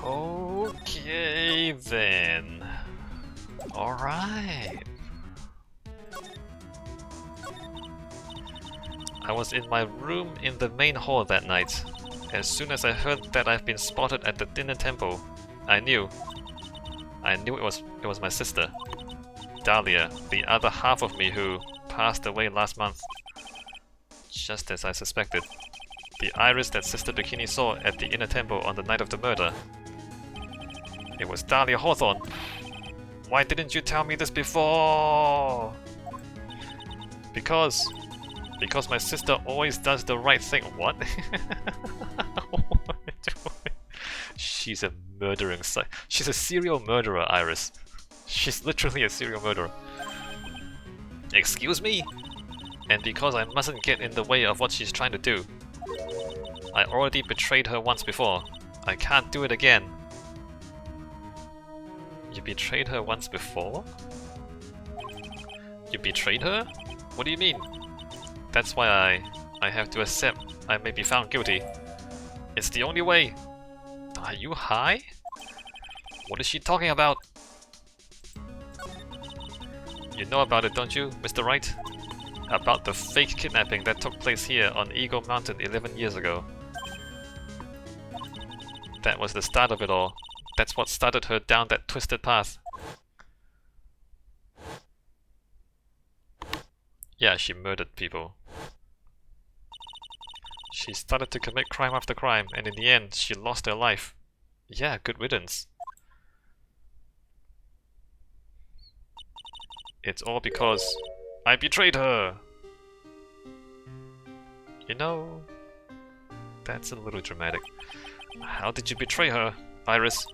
Okay then. Alright. I was in my room in the main hall that night. As soon as I heard that I've been spotted at the dinner temple, I knew it was my sister, Dahlia, the other half of me who passed away last month. Just as I suspected. The iris that Sister Bikini saw at the inner temple on the night of the murder. It was Dahlia Hawthorne. Why didn't you tell me this before? Because my sister always does the right thing. What? She's a murdering she's a serial murderer, Iris. She's literally a serial murderer. Excuse me? And because I mustn't get in the way of what she's trying to do. I already betrayed her once before. I can't do it again. You betrayed her once before? You betrayed her? What do you mean? That's why I have to accept I may be found guilty. It's the only way. Are you high? What is she talking about? You know about it, don't you, Mr. Wright? About the fake kidnapping that took place here on Eagle Mountain 11 years ago. That was the start of it all. That's what started her down that twisted path. Yeah, she murdered people. She started to commit crime after crime, and in the end, she lost her life. Yeah, good riddance. It's all because I betrayed her! You know, that's a little dramatic. How did you betray her, Iris?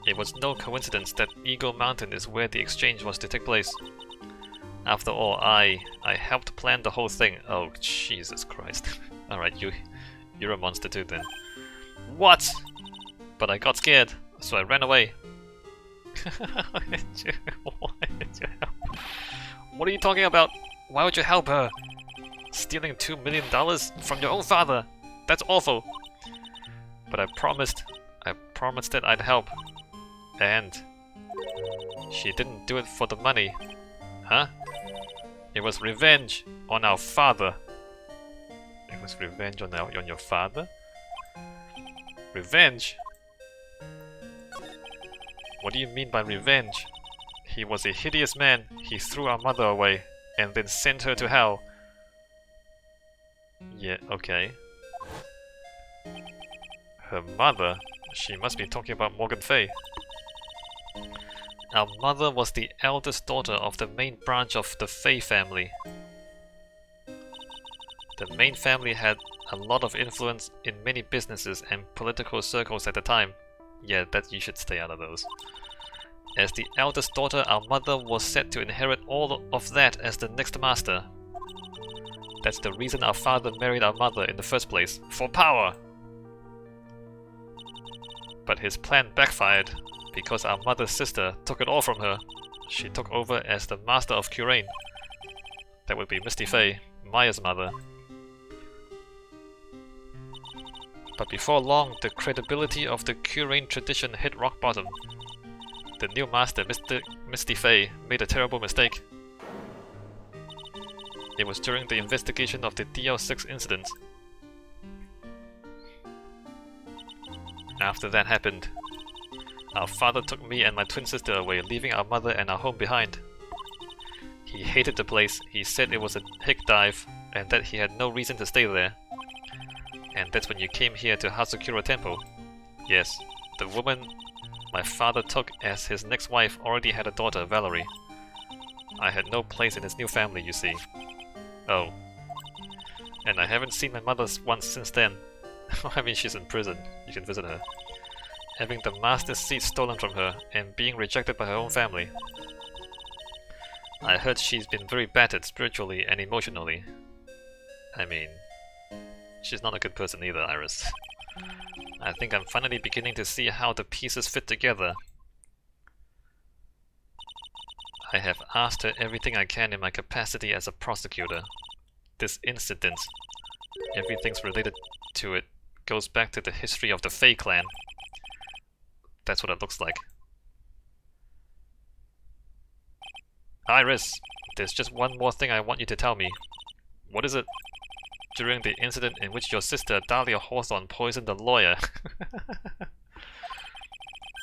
It was no coincidence that Eagle Mountain is where the exchange was to take place. After all, I helped plan the whole thing. Oh, Jesus Christ. Alright, you're a monster too then. What? But I got scared, so I ran away. Why did you help? What are you talking about? Why would you help her? Stealing $2 million from your own father? That's awful. But I promised that I'd help. And she didn't do it for the money. Huh? It was revenge on our father. It was revenge on your father? Revenge? What do you mean by revenge? He was a hideous man. He threw our mother away and then sent her to hell. Yeah, okay. Her mother? She must be talking about Morgan Fay. Our mother was the eldest daughter of the main branch of the Fay family. The main family had a lot of influence in many businesses and political circles at the time. Yeah, that you should stay out of those. As the eldest daughter, our mother was set to inherit all of that as the next master. That's the reason our father married our mother in the first place, for power! But his plan backfired, because our mother's sister took it all from her. She took over as the master of Curain. That would be Misty Fay, Maya's mother. But before long, the credibility of the Curain tradition hit rock bottom. The new master, Misty Fay, made a terrible mistake. It was during the investigation of the DL6 incident. After that happened, our father took me and my twin sister away, leaving our mother and our home behind. He hated the place. He said it was a hick dive and that he had no reason to stay there. And that's when you came here to Hazukura Temple. Yes, the woman my father took as his next wife already had a daughter, Valerie. I had no place in his new family, you see. Oh. And I haven't seen my mother once since then. I mean, she's in prison. You can visit her. Having the master's seat stolen from her and being rejected by her own family. I heard she's been very battered spiritually and emotionally. I mean, she's not a good person either, Iris. I think I'm finally beginning to see how the pieces fit together. I have asked her everything I can in my capacity as a prosecutor. This incident, everything's related to it, goes back to the history of the Fay clan. That's what it looks like. Iris, there's just one more thing I want you to tell me. What is it? During the incident in which your sister, Dahlia Hawthorne, poisoned the lawyer,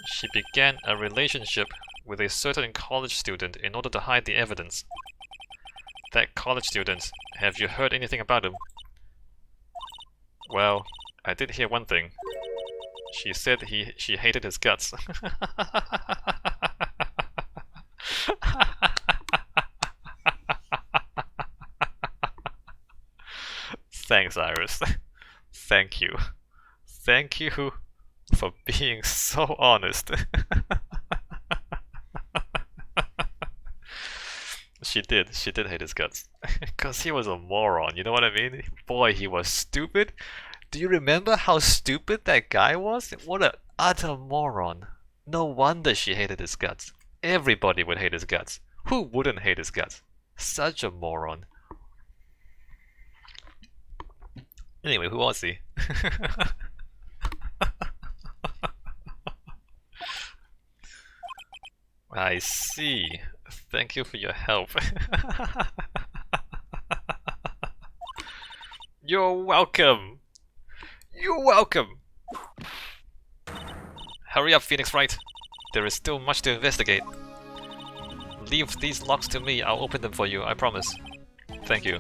she began a relationship with a certain college student in order to hide the evidence. That college student, have you heard anything about him? Well, I did hear one thing. She said she hated his guts. Thanks, Iris. Thank you. Thank you for being so honest. She did hate his guts. Because he was a moron, you know what I mean? Boy, he was stupid. Do you remember how stupid that guy was? What an utter moron. No wonder she hated his guts. Everybody would hate his guts. Who wouldn't hate his guts? Such a moron. Anyway, who was he? I see. Thank you for your help. You're welcome. You're welcome. Hurry up, Phoenix Wright. There is still much to investigate. Leave these locks to me. I'll open them for you, I promise. Thank you.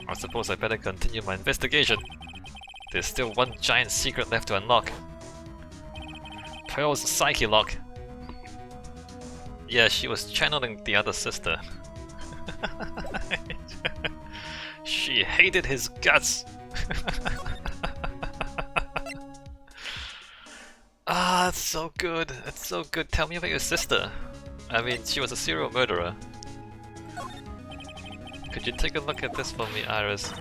I suppose I better continue my investigation. There's still one giant secret left to unlock. Pearl's Psyche Lock. Yeah, she was channeling the other sister. She hated his guts. Ah, it's so good. It's so good. Tell me about your sister. I mean, she was a serial murderer. Could you take a look at this for me, Iris?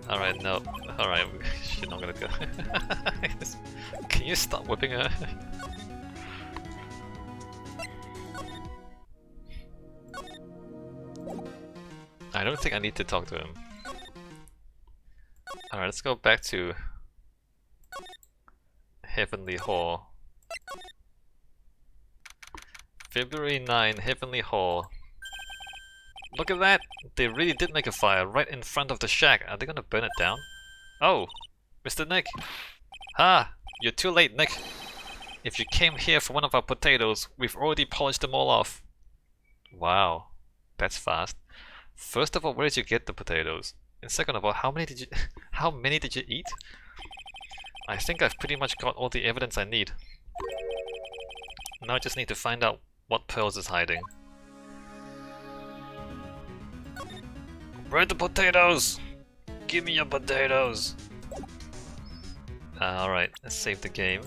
Alright, no. Alright, she's not gonna go. Can you stop whipping her? I don't think I need to talk to him. Alright, let's go back to Heavenly Hall. February 9, Heavenly Hall. Look at that! They really did make a fire right in front of the shack. Are they gonna burn it down? Oh! Mr. Nick! Ah! You're too late, Nick! If you came here for one of our potatoes, we've already polished them all off. Wow. That's fast. First of all, where did you get the potatoes? And second of all, how many did you eat? I think I've pretty much got all the evidence I need. Now I just need to find out what Pearls is hiding. Where are the potatoes? Give me your potatoes! Alright, let's save the game.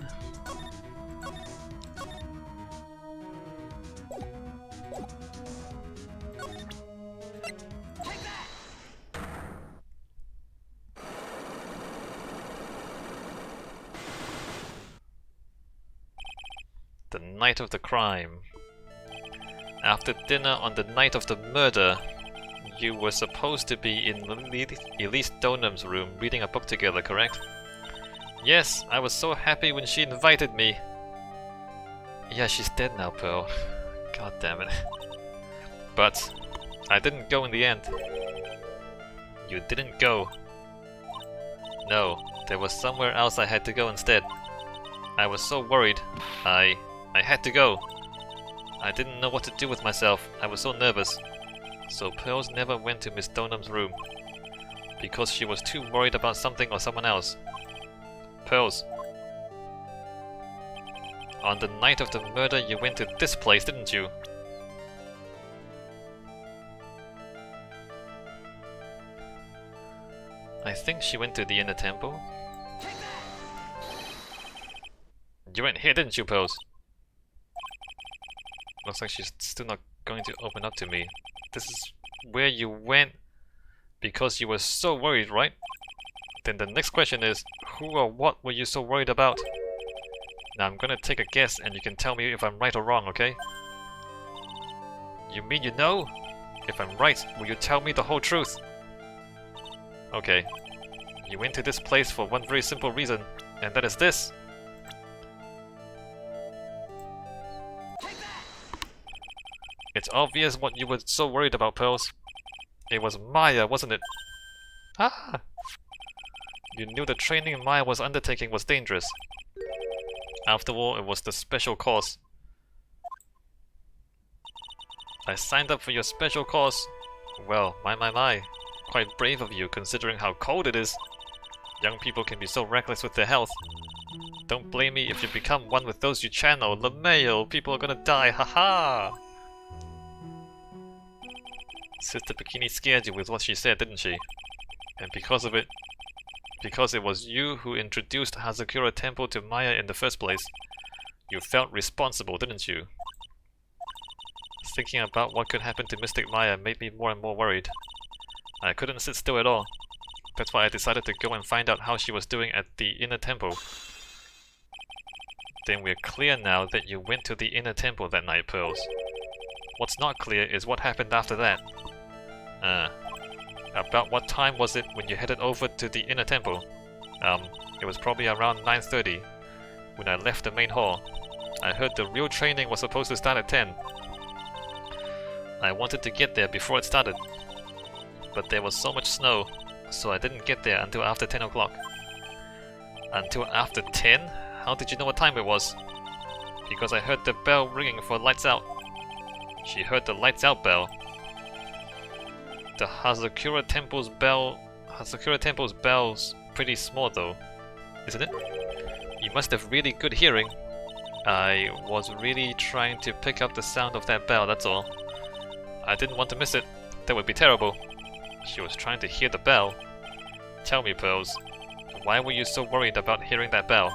The night of the crime. After dinner on the night of the murder, you were supposed to be in Elise Donham's room reading a book together, correct? Yes, I was so happy when she invited me. Yeah, she's dead now, Pearl. God damn it. But I didn't go in the end. You didn't go. No, there was somewhere else I had to go instead. I was so worried. I had to go. I didn't know what to do with myself. I was so nervous. So Pearls never went to Miss Donham's room. Because she was too worried about something or someone else. Pearls. On the night of the murder you went to this place, didn't you? I think she went to the inner temple. You went here, didn't you, Pearls? Looks like she's still not going to open up to me. This is where you went because you were so worried, right? Then the next question is, who or what were you so worried about? Now I'm gonna take a guess and you can tell me if I'm right or wrong, okay? You mean you know? If I'm right, will you tell me the whole truth? Okay. You went to this place for one very simple reason, and that is this. It's obvious what you were so worried about, Pearls. It was Maya, wasn't it? Ah! You knew the training Maya was undertaking was dangerous. After all, it was the special course. I signed up for your special course. Well, my. Quite brave of you, considering how cold it is. Young people can be so reckless with their health. Don't blame me if you become one with those you channel. LeMayo, people are gonna die, haha! Sister Bikini scared you with what she said, didn't she? And because of it, because it was you who introduced Hazakura Temple to Maya in the first place, you felt responsible, didn't you? Thinking about what could happen to Mystic Maya made me more and more worried. I couldn't sit still at all. That's why I decided to go and find out how she was doing at the inner temple. Then we're clear now that you went to the inner temple that night, Pearls. What's not clear is what happened after that. About what time was it when you headed over to the inner temple? It was probably around 9:30 when I left the main hall. I heard the real training was supposed to start at 10. I wanted to get there before it started, but there was so much snow, so I didn't get there until after 10 o'clock. Until after 10? How did you know what time it was? Because I heard the bell ringing for lights out. She heard the lights out bell. The Hazakura Temple's bell's pretty small though, isn't it? You must have really good hearing. I was really trying to pick up the sound of that bell, that's all. I didn't want to miss it. That would be terrible. She was trying to hear the bell. Tell me, Pearls, why were you so worried about hearing that bell?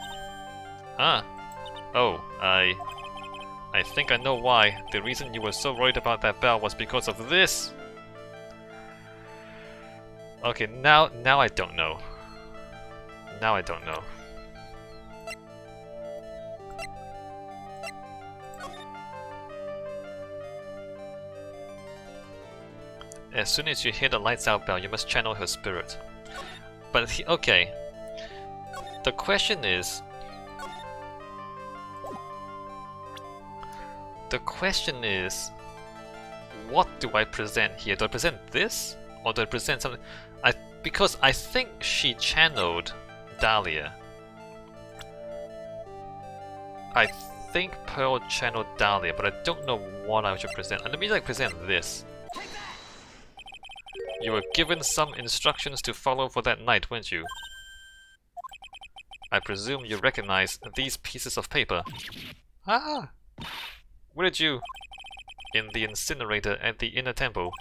Ah. Oh, I think I know why. The reason you were so worried about that bell was because of this. Okay, now I don't know. Now I don't know. As soon as you hear the lights out bell, you must channel her spirit. But, okay. The question is... what do I present here? Do I present this? Or do I present something? Because I think she channeled Dahlia. I think Pearl channeled Dahlia, but I don't know what I should present. And let me present this. You were given some instructions to follow for that night, weren't you? I presume you recognize these pieces of paper. Ah! Where did you? In the incinerator at the inner temple.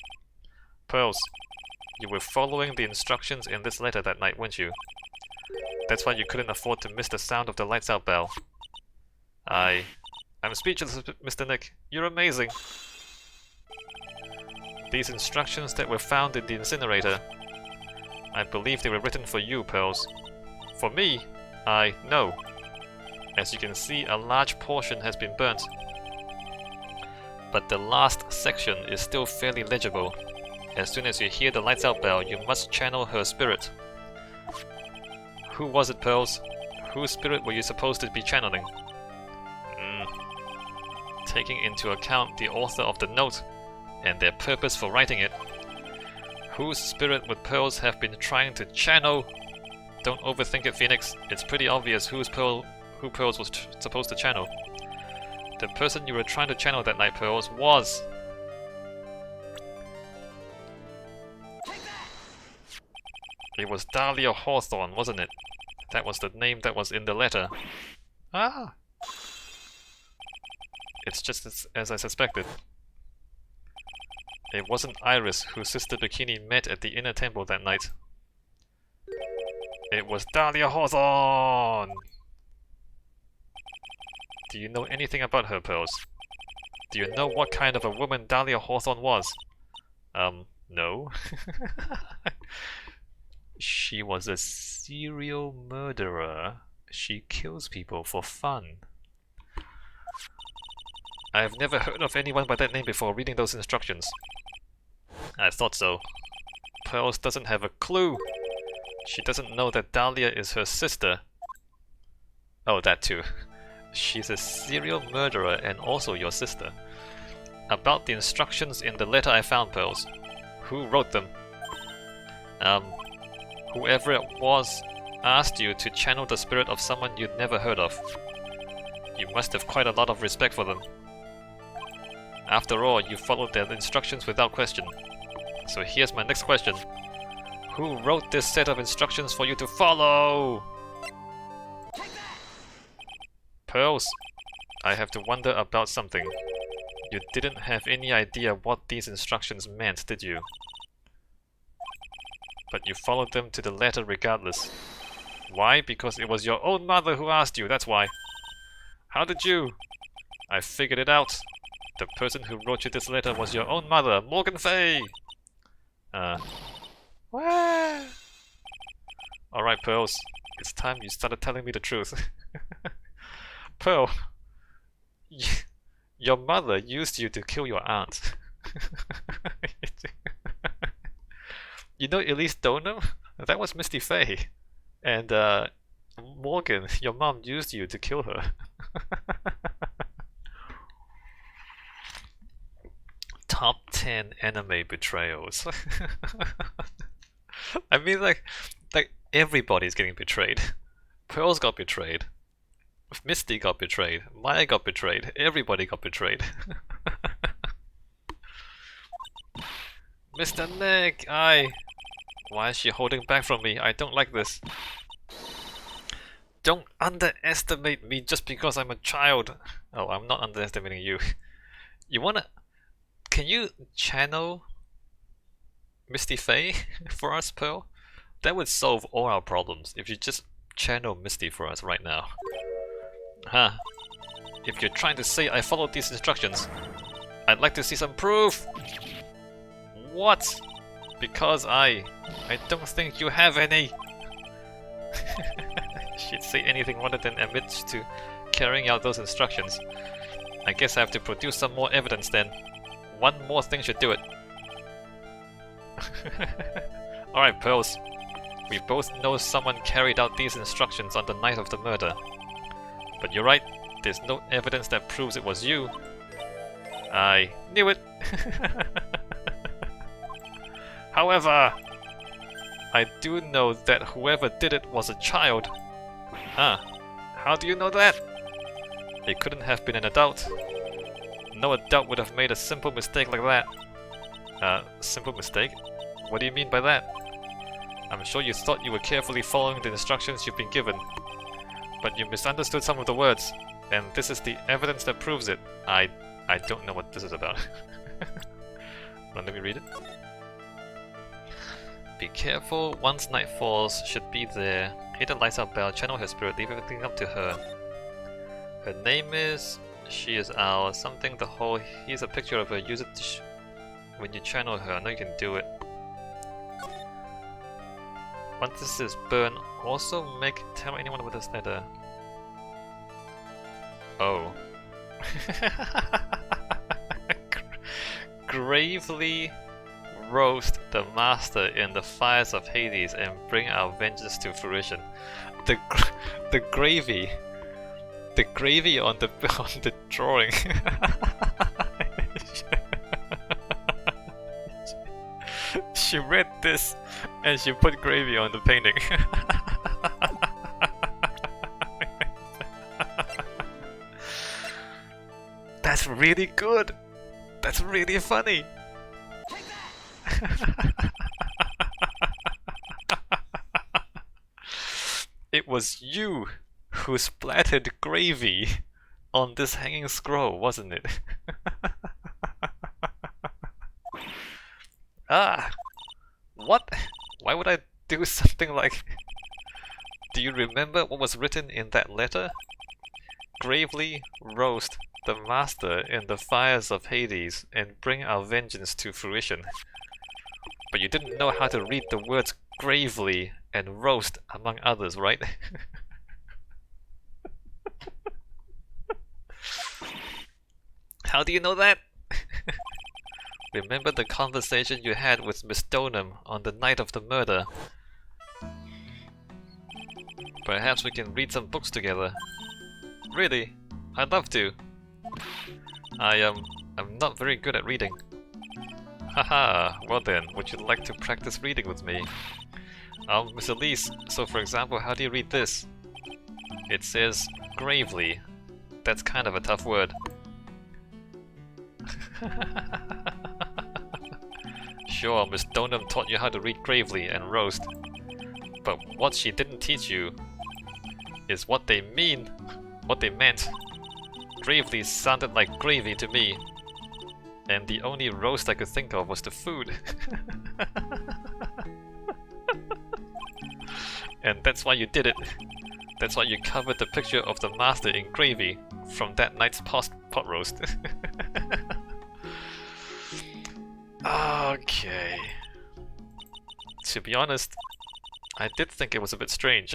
Pearls, you were following the instructions in this letter that night, weren't you? That's why you couldn't afford to miss the sound of the lights out bell. I'm speechless, Mr. Nick. You're amazing. These instructions that were found in the incinerator, I believe they were written for you, Pearls. For me? No. As you can see, a large portion has been burnt. But the last section is still fairly legible. As soon as you hear the lights out bell, you must channel her spirit. Who was it, Pearls? Whose spirit were you supposed to be channeling? Taking into account the author of the note, and their purpose for writing it. Whose spirit would Pearls have been trying to channel? Don't overthink it, Phoenix. It's pretty obvious who Pearls was supposed to channel. The person you were trying to channel that night, Pearls, was... It was Dahlia Hawthorne, wasn't it? That was the name that was in the letter. Ah! It's just as I suspected. It wasn't Iris who Sister Bikini met at the inner temple that night. It was Dahlia Hawthorne! Do you know anything about her, Pearls? Do you know what kind of a woman Dahlia Hawthorne was? No. She was a serial murderer. She kills people for fun. I've never heard of anyone by that name before reading those instructions. I thought so. Pearls doesn't have a clue. She doesn't know that Dahlia is her sister. Oh, that too. She's a serial murderer and also your sister. About the instructions in the letter I found, Pearls. Who wrote them? Whoever it was asked you to channel the spirit of someone you'd never heard of. You must have quite a lot of respect for them. After all, you followed their instructions without question. So here's my next question. Who wrote this set of instructions for you to follow? Pearls, I have to wonder about something. You didn't have any idea what these instructions meant, did you? But you followed them to the letter regardless. Why? Because it was your own mother who asked you, that's why. How did you? I figured it out. The person who wrote you this letter was your own mother, Morgan Fay! What? Alright, Pearls. It's time you started telling me the truth. Pearl, your mother used you to kill your aunt. You know Elise Donham? That was Misty Fay. And Morgan, your mom used you to kill her. Top 10 anime betrayals. I mean, like everybody's getting betrayed. Pearls got betrayed. Misty got betrayed. Maya got betrayed. Everybody got betrayed. Mr. Nick, why is she holding back from me? I don't like this. Don't underestimate me just because I'm a child. Oh, I'm not underestimating you. You wanna... Can you channel Misty Fay for us, Pearl? That would solve all our problems if you just channel Misty for us right now. Huh. If you're trying to say I followed these instructions, I'd like to see some proof! What? Because I don't think you have any! She'd say anything rather than admit to carrying out those instructions. I guess I have to produce some more evidence then. One more thing should do it. Alright, Pearls. We both know someone carried out these instructions on the night of the murder. But you're right, there's no evidence that proves it was you. I knew it! However, I do know that whoever did it was a child. Huh. How do you know that? It couldn't have been an adult. No adult would have made a simple mistake like that. Simple mistake? What do you mean by that? I'm sure you thought you were carefully following the instructions you've been given. But you misunderstood some of the words, and this is the evidence that proves it. I don't know what this is about. Let me read it. Be careful, once night falls, should be there. Hit the lights out bell, channel her spirit, leave everything up to her. Her name is... She is our something the whole... Here's a picture of her, use it to when you channel her, I know you can do it. Once this is burned, also tell anyone with this letter. Oh. Gravely roast the master in the fires of Hades and bring our vengeance to fruition. The gravy on the drawing. She read this and she put gravy on the painting. That's really good. That's really funny. It was you who splattered gravy on this hanging scroll, wasn't it? Ah! What? Why would I do something like... Do you remember what was written in that letter? Gravely roast the master in the fires of Hades and bring our vengeance to fruition. But you didn't know how to read the words gravely and roast among others, right? How do you know that? Remember the conversation you had with Miss Donham on the night of the murder? Perhaps we can read some books together. Really? I'd love to. I I'm not very good at reading. Haha, well then, would you like to practice reading with me? Miss Elise, so for example, how do you read this? It says gravely. That's kind of a tough word. Sure, Miss Donham taught you how to read gravely and roast. But what she didn't teach you is what they mean, what they meant. Gravely sounded like gravy to me. And the only roast I could think of was the food. And that's why you did it. That's why you covered the picture of the master in gravy from that night's pot roast. Okay. To be honest, I did think it was a bit strange.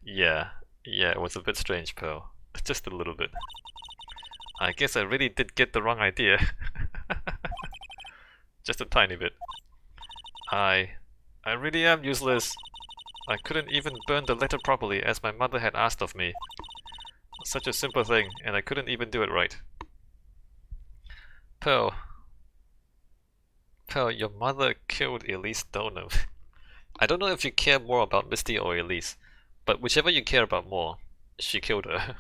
Yeah, it was a bit strange, Pearl. Just a little bit. I guess I really did get the wrong idea. Just a tiny bit. I really am useless. I couldn't even burn the letter properly as my mother had asked of me. Such a simple thing, and I couldn't even do it right. Pearl, your mother killed Elise Donham. I don't know if you care more about Misty or Elise, but whichever you care about more, she killed her.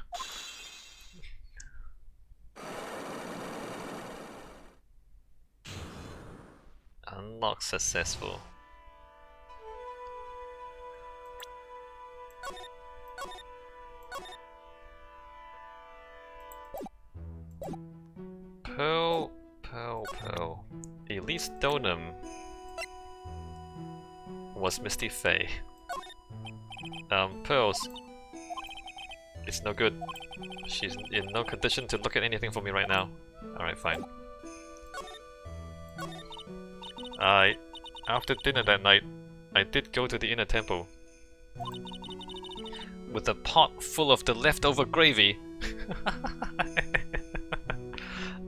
Unlock successful. Pearl. Elise Donham was Misty Faye. Pearls. It's no good. She's in no condition to look at anything for me right now. Alright, fine. After dinner that night, I did go to the inner temple. With a pot full of the leftover gravy.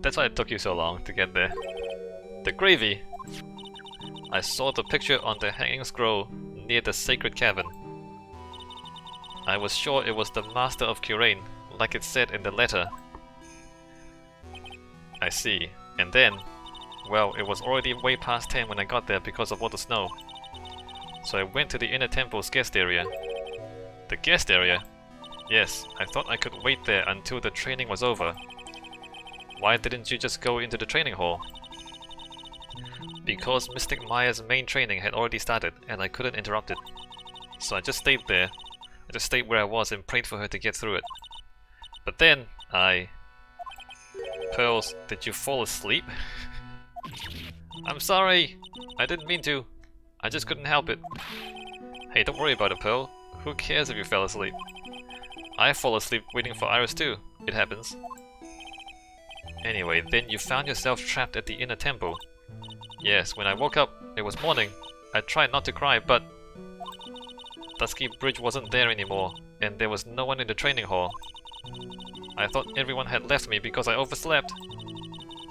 That's why it took you so long to get there. The gravy! I saw the picture on the hanging scroll near the sacred cavern. I was sure it was the Master of Curain, like it said in the letter. I see. And then, well, it was already way past 10 when I got there because of all the snow. So I went to the inner temple's guest area. The guest area? Yes, I thought I could wait there until the training was over. Why didn't you just go into the training hall? Because Mystic Maya's main training had already started and I couldn't interrupt it. So I just stayed there. I just stayed where I was and prayed for her to get through it. But then, Pearls, did you fall asleep? I'm sorry! I didn't mean to. I just couldn't help it. Hey, don't worry about it, Pearl. Who cares if you fell asleep? I fall asleep waiting for Iris too. It happens. Anyway, then you found yourself trapped at the inner temple. Yes, when I woke up, it was morning. I tried not to cry, but Dusky Bridge wasn't there anymore, and there was no one in the training hall. I thought everyone had left me because I overslept.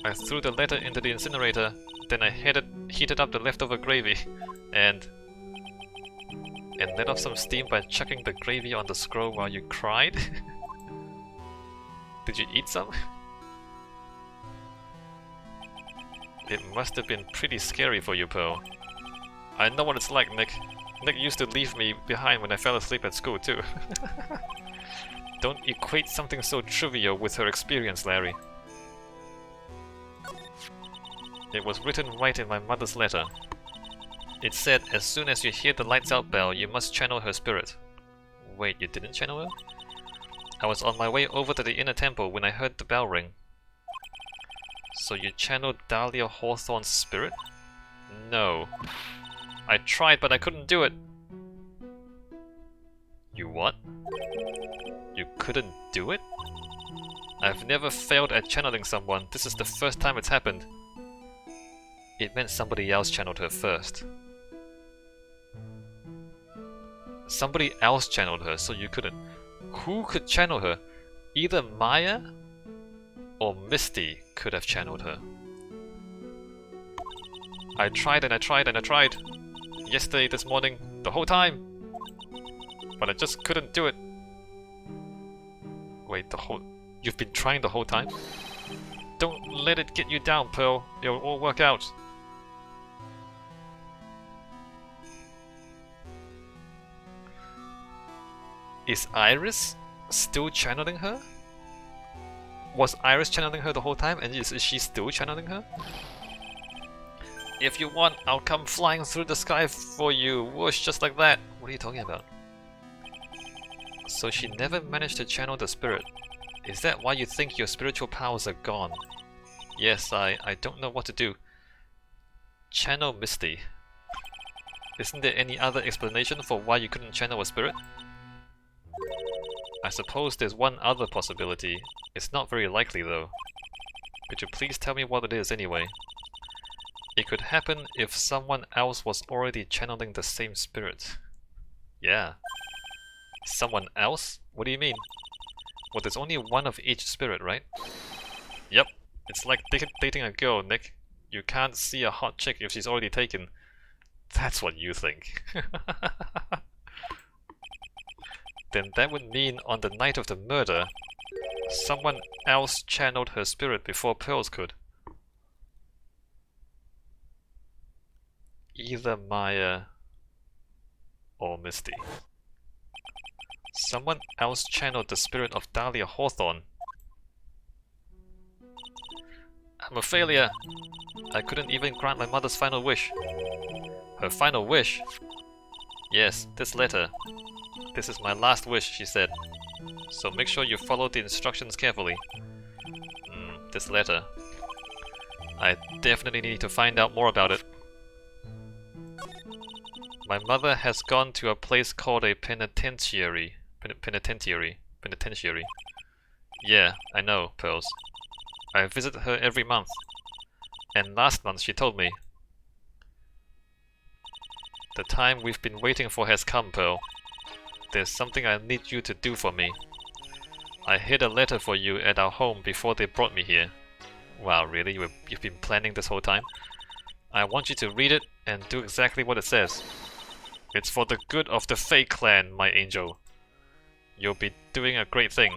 I threw the letter into the incinerator, then I heated up the leftover gravy, and let off some steam by chucking the gravy on the scroll while you cried? Did you eat some? It must have been pretty scary for you, Pearl. I know what it's like, Nick. Nick used to leave me behind when I fell asleep at school, too. Don't equate something so trivial with her experience, Larry. It was written right in my mother's letter. It said, as soon as you hear the lights out bell, you must channel her spirit. Wait, you didn't channel her? I was on my way over to the inner temple when I heard the bell ring. So you channeled Dahlia Hawthorne's spirit? No. I tried, but I couldn't do it. You what? You couldn't do it? I've never failed at channeling someone. This is the first time it's happened. It meant somebody else channeled her first. Somebody else channeled her, so you couldn't. Who could channel her? Either Maya or Misty could have channeled her. I tried and I tried and I tried. Yesterday, this morning, the whole time. But I just couldn't do it. Wait, You've been trying the whole time? Don't let it get you down, Pearl. It'll all work out. Is Iris still channeling her? Was Iris channeling her the whole time, and is she still channeling her? If you want, I'll come flying through the sky for you. Whoosh, just like that. What are you talking about? So she never managed to channel the spirit. Is that why you think your spiritual powers are gone? Yes, I don't know what to do. Channel Misty. Isn't there any other explanation for why you couldn't channel a spirit? I suppose there's one other possibility. It's not very likely though. Could you please tell me what it is anyway? It could happen if someone else was already channeling the same spirit. Yeah. Someone else? What do you mean? Well, there's only one of each spirit, right? Yep. It's like dating a girl, Nick. You can't see a hot chick if she's already taken. That's what you think. Then that would mean on the night of the murder, someone else channeled her spirit before Pearls could. Either Maya or Misty. Someone else channeled the spirit of Dahlia Hawthorne. I'm a failure. I couldn't even grant my mother's final wish. Her final wish? Yes, this letter. This is my last wish, she said. So make sure you follow the instructions carefully. This letter. I definitely need to find out more about it. My mother has gone to a place called a penitentiary. Penitentiary. Yeah, I know, Pearls. I visit her every month. And last month she told me. The time we've been waiting for has come, Pearl. There's something I need you to do for me. I hid a letter for you at our home before they brought me here. Wow, really? You've been planning this whole time? I want you to read it and do exactly what it says. It's for the good of the Fae clan, my angel. You'll be doing a great thing.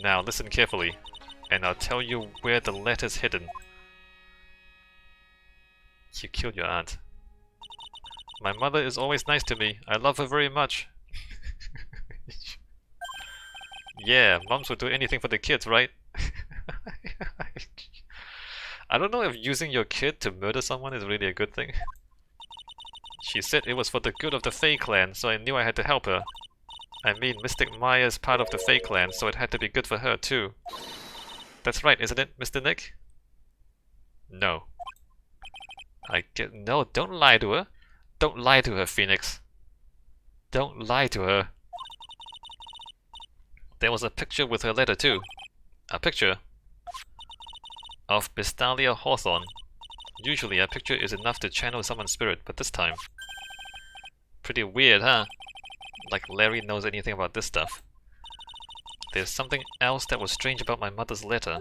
Now listen carefully, and I'll tell you where the letter's hidden. You killed your aunt. My mother is always nice to me. I love her very much. Yeah, moms would do anything for the kids, right? I don't know if using your kid to murder someone is really a good thing. She said it was for the good of the Fae clan, so I knew I had to help her. I mean, Mystic Maya's part of the Fae clan, so it had to be good for her too. That's right, isn't it, Mr. Nick? No. No, don't lie to her. Don't lie to her, Phoenix. Don't lie to her. There was a picture with her letter too. A picture of Miss Dahlia Hawthorne. Usually a picture is enough to channel someone's spirit, but this time... Pretty weird, huh? Like Larry knows anything about this stuff. There's something else that was strange about my mother's letter.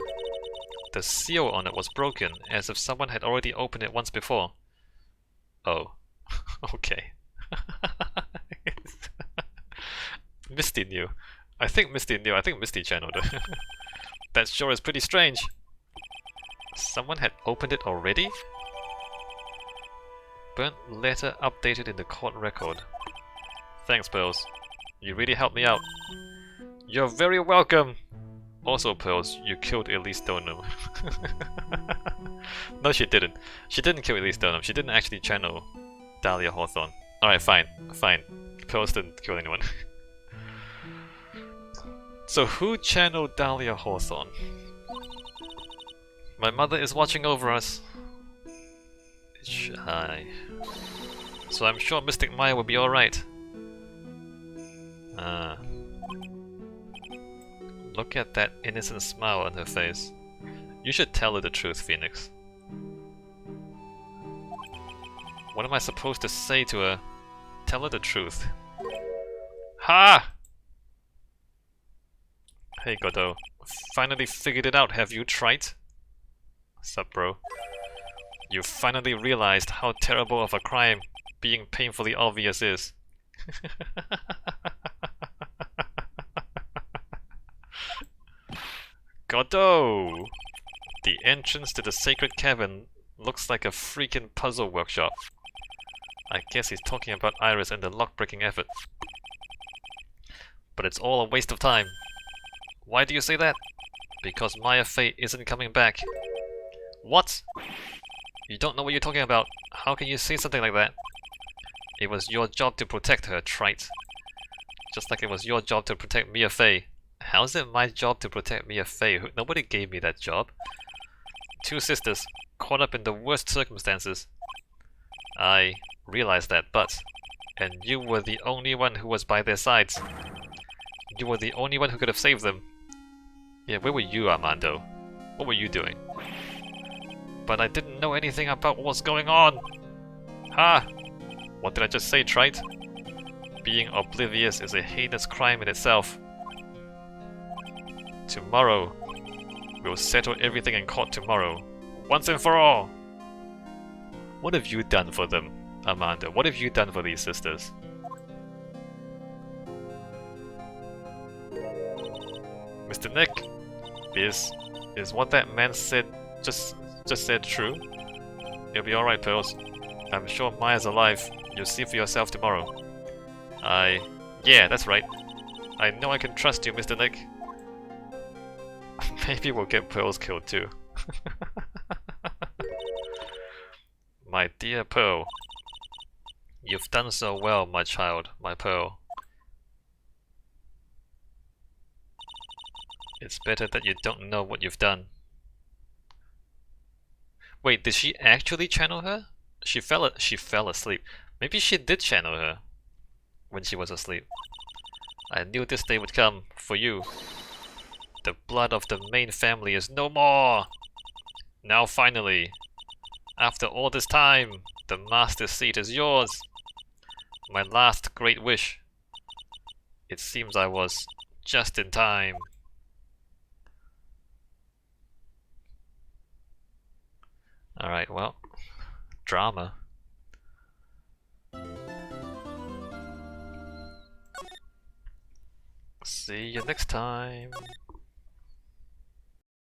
The seal on it was broken, as if someone had already opened it once before. Oh. Okay. Misty knew. I think Misty knew. I think Misty channeled her. That sure is pretty strange. Someone had opened it already? Burnt letter updated in the court record. Thanks, Pearls. You really helped me out. You're very welcome! Also, Pearls, you killed Elise Stoneham. No, she didn't. She didn't kill Elise Stoneham. She didn't actually channel Dahlia Hawthorne. Alright, fine. Fine. Pearls didn't kill anyone. So who channeled Dahlia Hawthorne? My mother is watching over us. Hi. So I'm sure Mystic Maya will be alright. Look at that innocent smile on her face. You should tell her the truth, Phoenix. What am I supposed to say to her? Tell her the truth. Ha! Hey Godot. Finally figured it out, have you, Trite? Sup, bro? You finally realized how terrible of a crime being painfully obvious is. Godot! The entrance to the sacred cavern looks like a freaking puzzle workshop. I guess he's talking about Iris and the lock-breaking effort. But it's all a waste of time. Why do you say that? Because Maya Fey isn't coming back. What? You don't know what you're talking about. How can you say something like that? It was your job to protect her, trite. Just like it was your job to protect Mia Fey. How is it my job to protect Mia Fey? Nobody gave me that job. Two sisters, caught up in the worst circumstances. I realized that, but... And you were the only one who was by their sides. You were the only one who could have saved them. Yeah, where were you, Armando? What were you doing? But I didn't know anything about what was going on! Ha! What did I just say, trite? Being oblivious is a heinous crime in itself. Tomorrow. We'll settle everything in court tomorrow. Once and for all! What have you done for them, Amanda? What have you done for these sisters? Mr. Nick, is what that man said just said true? You'll be alright, Pearls. I'm sure Maya's alive. You'll see for yourself tomorrow. Yeah, that's right. I know I can trust you, Mr. Nick. Maybe we'll get Pearls killed too. My dear Pearl. You've done so well, my child, my Pearl. It's better that you don't know what you've done. Wait, did she actually channel her? She fell asleep. Maybe she did channel her when she was asleep. I knew this day would come for you. The blood of the main family is no more! Now finally, after all this time, the master seat is yours. My last great wish. It seems I was just in time. Alright, well, drama. See you next time.